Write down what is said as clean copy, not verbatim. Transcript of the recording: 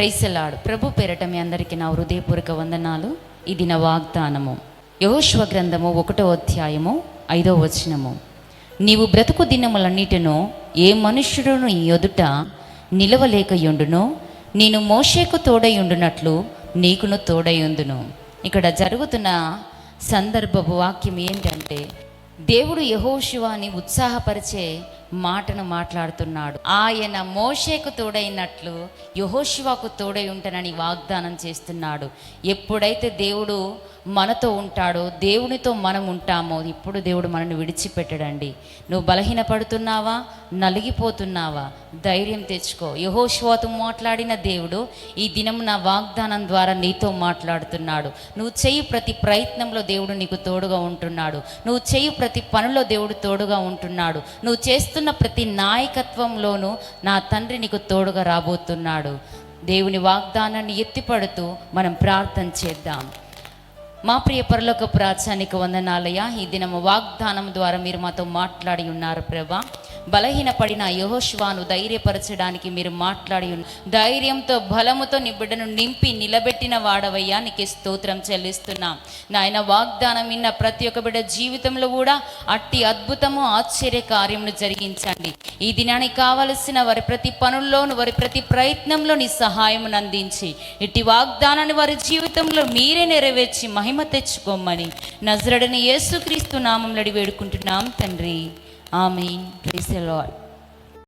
Praise lord. ప్రభు పేరట మీ అందరికీ నా హృదయపూర్వక వందనాలు. ఇది నా వాగ్దానము. యెహోషువ గ్రంథము 1వ అధ్యాయము 5వ వచనము. నీవు బ్రతుకు దినములన్నిటినో ఏ మనుష్యుడును నీ ఎదుట నిలవలేకయుండునో నేను మోషేకు తోడయుండునట్లు నీకును తోడయుందును. ఇక్కడ జరుగుతున్న సందర్భపు వాక్యం ఏంటంటే, దేవుడు యెహోషువని ఉత్సాహపరిచే మాటను మాట్లాడుతున్నాడు. ఆయన మోషేకు తోడైనట్లు యెహోషువకు తోడై ఉంటానని వాగ్దానం చేస్తున్నాడు. ఎప్పుడైతే దేవుడు మనతో ఉంటాడో, దేవునితో మనం ఉంటామో, ఇప్పుడు దేవుడు మనల్ని విడిచిపెట్టడండి. నువ్వు బలహీనపడుతున్నావా, నలిగిపోతున్నావా, ధైర్యం తెచ్చుకో. యెహోషువతో మాట్లాడిన దేవుడు ఈ దినం నా వాగ్దానం ద్వారా నీతో మాట్లాడుతున్నాడు. నువ్వు చెయ్యి ప్రతి ప్రయత్నంలో దేవుడు నీకు తోడుగా ఉంటున్నాడు. నువ్వు చెయ్యి ప్రతి పనిలో దేవుడు తోడుగా ఉంటున్నాడు. నువ్వు చేస్తున్న ప్రతి నాయకత్వంలోనూ నా తండ్రి నీకు తోడుగా రాబోతున్నాడు. దేవుని వాగ్దానాన్ని ఎత్తిపడుతూ మనం ప్రార్థన చేద్దాం. మా ప్రియ పరలోకపు రాజ్యానికి వందనాలయ్యా. ఈ దినము వాగ్దానం ద్వారా మీరు మాతో మాట్లాడి ఉన్నారు ప్రభా. బలహీనపడిన యెహోషువను ధైర్యపరచడానికి మీరు మాట్లాడి ధైర్యంతో బలముతో నీ బిడ్డను నింపి నిలబెట్టిన వాడవయ్యా, నీకే స్తోత్రం చెల్లిస్తున్నాం నాయన. వాగ్దానం విన్న ప్రతి ఒక్క బిడ్డ జీవితంలో కూడా అట్టి అద్భుతము ఆశ్చర్య కార్యమును జరిగించండి. ఈ దినానికి కావలసిన వారి ప్రతి పనుల్లోను, వారి ప్రతి ప్రయత్నంలో నీ సహాయమును అందించి ఇట్టి వాగ్దానాన్ని వారి జీవితంలో మీరే నెరవేర్చి మహిమ తెచ్చుకోమని నజరేయుడైన యేసుక్రీస్తు నామములో వేడుకుంటున్నాం తండ్రి. ఆమేన్. Praise the lord.